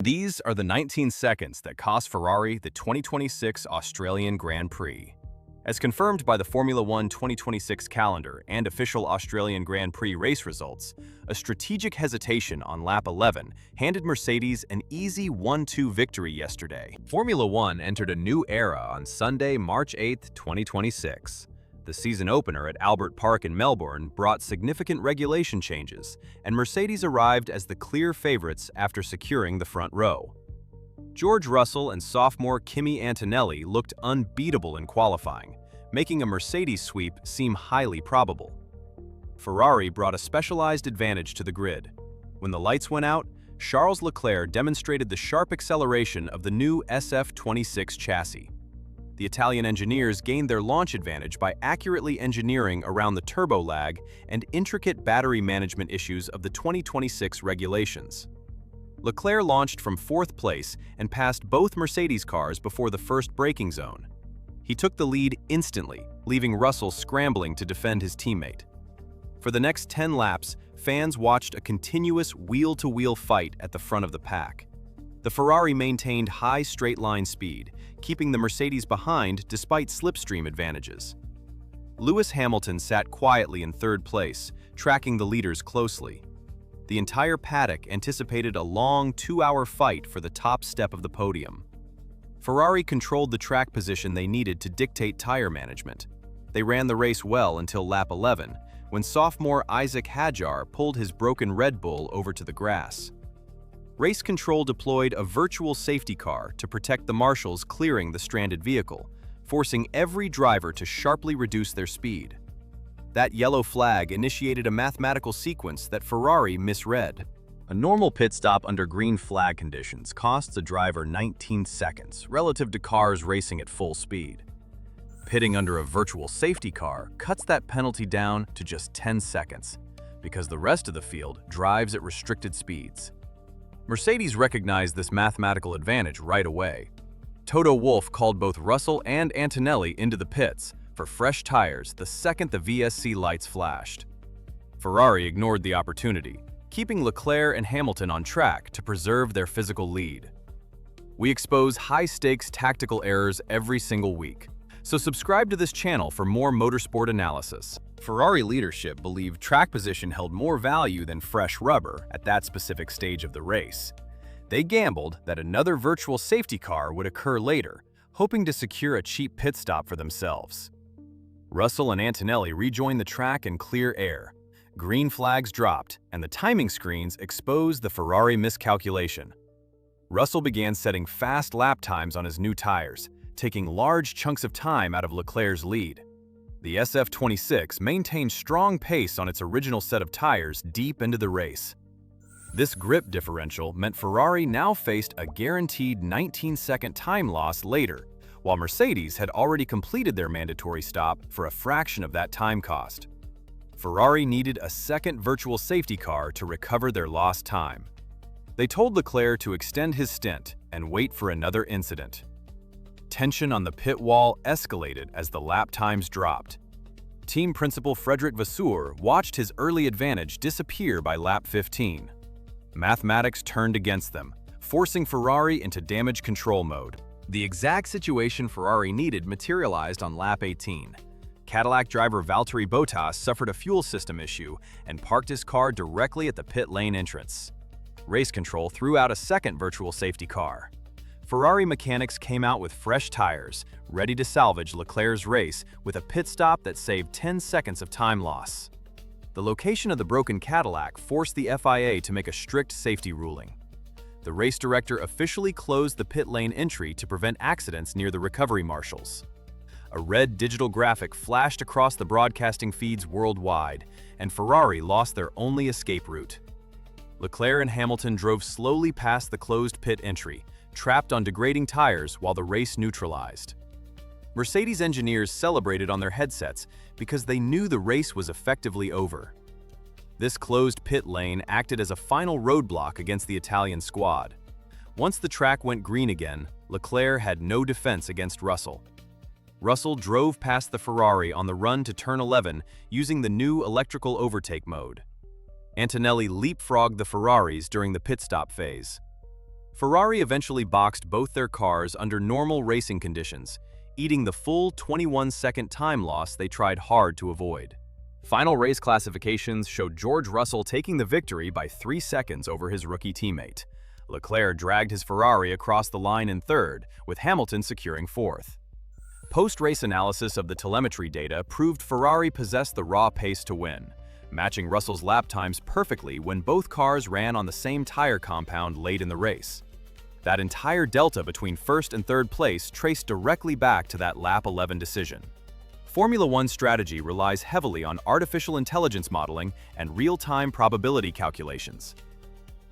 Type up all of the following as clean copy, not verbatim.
These are the 19 seconds that cost Ferrari the 2026 Australian Grand Prix. As confirmed by the Formula One 2026 calendar and official Australian Grand Prix race results, a strategic hesitation on lap 11 handed Mercedes an easy 1-2 victory yesterday. Formula One entered a new era on Sunday, March 8, 2026. The season opener at Albert Park in Melbourne brought significant regulation changes, and Mercedes arrived as the clear favorites after securing the front row. George Russell and sophomore Kimi Antonelli looked unbeatable in qualifying, making a Mercedes sweep seem highly probable. Ferrari brought a specialized advantage to the grid. When the lights went out, Charles Leclerc demonstrated the sharp acceleration of the new SF26 chassis. The Italian engineers gained their launch advantage by accurately engineering around the turbo lag and intricate battery management issues of the 2026 regulations. Leclerc launched from fourth place and passed both Mercedes cars before the first braking zone. He took the lead instantly, leaving Russell scrambling to defend his teammate. For the next 10 laps, fans watched a continuous wheel-to-wheel fight at the front of the pack. The Ferrari maintained high straight-line speed, keeping the Mercedes behind despite slipstream advantages. Lewis Hamilton sat quietly in third place, tracking the leaders closely. The entire paddock anticipated a long 2-hour fight for the top step of the podium. Ferrari controlled the track position they needed to dictate tire management. They ran the race well until lap 11, when sophomore Isaac Hadjar pulled his broken Red Bull over to the grass. Race control deployed a virtual safety car to protect the marshals clearing the stranded vehicle, forcing every driver to sharply reduce their speed. That yellow flag initiated a mathematical sequence that Ferrari misread. A normal pit stop under green flag conditions costs a driver 19 seconds relative to cars racing at full speed. Pitting under a virtual safety car cuts that penalty down to just 10 seconds, because the rest of the field drives at restricted speeds. Mercedes recognized this mathematical advantage right away. Toto Wolff called both Russell and Antonelli into the pits for fresh tires the second the VSC lights flashed. Ferrari ignored the opportunity, keeping Leclerc and Hamilton on track to preserve their physical lead. We expose high-stakes tactical errors every single week, so subscribe to this channel for more motorsport analysis. Ferrari leadership believed track position held more value than fresh rubber at that specific stage of the race. They gambled that another virtual safety car would occur later, hoping to secure a cheap pit stop for themselves. Russell and Antonelli rejoined the track in clear air. Green flags dropped, and the timing screens exposed the Ferrari miscalculation. Russell began setting fast lap times on his new tires, taking large chunks of time out of Leclerc's lead. The SF26 maintained strong pace on its original set of tires deep into the race. This grip differential meant Ferrari now faced a guaranteed 19-second time loss later, while Mercedes had already completed their mandatory stop for a fraction of that time cost. Ferrari needed a second virtual safety car to recover their lost time. They told Leclerc to extend his stint and wait for another incident. Tension on the pit wall escalated as the lap times dropped. Team principal Frederick Vasseur watched his early advantage disappear by lap 15. Mathematics turned against them, forcing Ferrari into damage control mode. The exact situation Ferrari needed materialized on lap 18. Cadillac driver Valtteri Bottas suffered a fuel system issue and parked his car directly at the pit lane entrance. Race control threw out a second virtual safety car. Ferrari mechanics came out with fresh tires, ready to salvage Leclerc's race with a pit stop that saved 10 seconds of time loss. The location of the broken Cadillac forced the FIA to make a strict safety ruling. The race director officially closed the pit lane entry to prevent accidents near the recovery marshals. A red digital graphic flashed across the broadcasting feeds worldwide, and Ferrari lost their only escape route. Leclerc and Hamilton drove slowly past the closed pit entry, trapped on degrading tires while the race neutralized. Mercedes engineers celebrated on their headsets because they knew the race was effectively over. This closed pit lane acted as a final roadblock against the Italian squad. Once the track went green again, Leclerc had no defense against Russell. Russell drove past the Ferrari on the run to turn 11 using the new electrical overtake mode. Antonelli leapfrogged the Ferraris during the pit stop phase. Ferrari eventually boxed both their cars under normal racing conditions, eating the full 21-second time loss they tried hard to avoid. Final race classifications showed George Russell taking the victory by 3 seconds over his rookie teammate. Leclerc dragged his Ferrari across the line in third, with Hamilton securing fourth. Post-race analysis of the telemetry data proved Ferrari possessed the raw pace to win, matching Russell's lap times perfectly when both cars ran on the same tire compound late in the race. That entire delta between first and third place traced directly back to that lap 11 decision. Formula One's strategy relies heavily on artificial intelligence modeling and real-time probability calculations.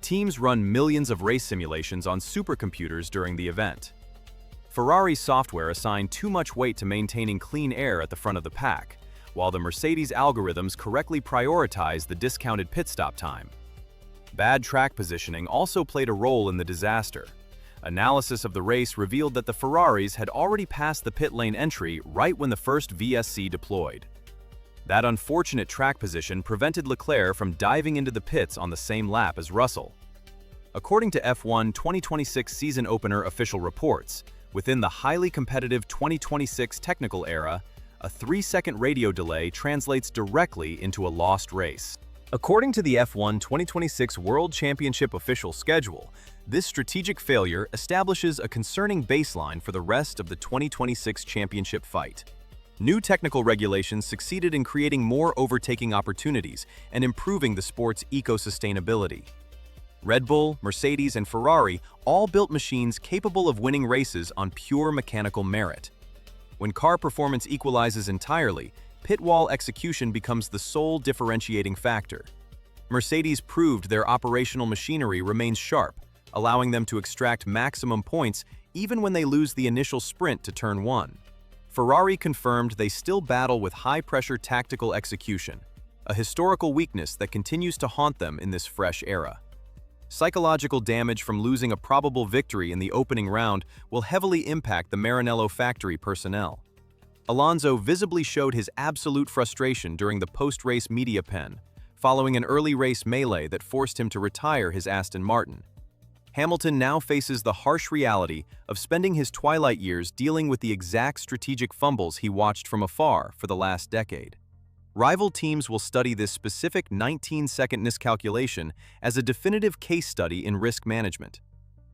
Teams run millions of race simulations on supercomputers during the event. Ferrari's software assigned too much weight to maintaining clean air at the front of the pack, while the Mercedes algorithms correctly prioritize the discounted pit stop time. Bad track positioning also played a role in the disaster. Analysis of the race revealed that the Ferraris had already passed the pit lane entry right when the first VSC deployed. That unfortunate track position prevented Leclerc from diving into the pits on the same lap as Russell. According to F1 2026 season opener official reports, within the highly competitive 2026 technical era, a 3-second radio delay translates directly into a lost race. According to the F1 2026 World Championship official schedule, this strategic failure establishes a concerning baseline for the rest of the 2026 championship fight. New technical regulations succeeded in creating more overtaking opportunities and improving the sport's eco-sustainability. Red Bull, Mercedes, and Ferrari all built machines capable of winning races on pure mechanical merit. When car performance equalizes entirely, pit wall execution becomes the sole differentiating factor. Mercedes proved their operational machinery remains sharp, allowing them to extract maximum points even when they lose the initial sprint to turn 1. Ferrari confirmed they still battle with high-pressure tactical execution, a historical weakness that continues to haunt them in this fresh era. Psychological damage from losing a probable victory in the opening round will heavily impact the Maranello factory personnel. Alonso visibly showed his absolute frustration during the post-race media pen, following an early race melee that forced him to retire his Aston Martin. Hamilton now faces the harsh reality of spending his twilight years dealing with the exact strategic fumbles he watched from afar for the last decade. Rival teams will study this specific 19-second miscalculation as a definitive case study in risk management.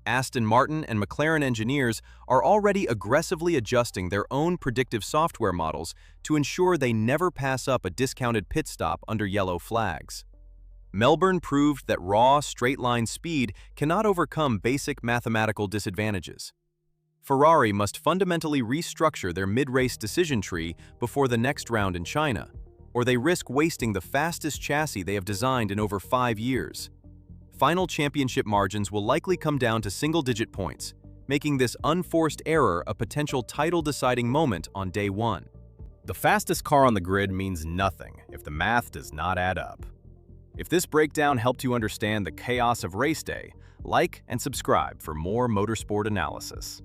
Aston Martin and McLaren engineers are already aggressively adjusting their own predictive software models to ensure they never pass up a discounted pit stop under yellow flags. Melbourne proved that raw, straight-line speed cannot overcome basic mathematical disadvantages. Ferrari must fundamentally restructure their mid-race decision tree before the next round in China, or they risk wasting the fastest chassis they have designed in over 5 years. Final championship margins will likely come down to single-digit points, making this unforced error a potential title-deciding moment on day 1. The fastest car on the grid means nothing if the math does not add up. If this breakdown helped you understand the chaos of race day, like and subscribe for more motorsport analysis.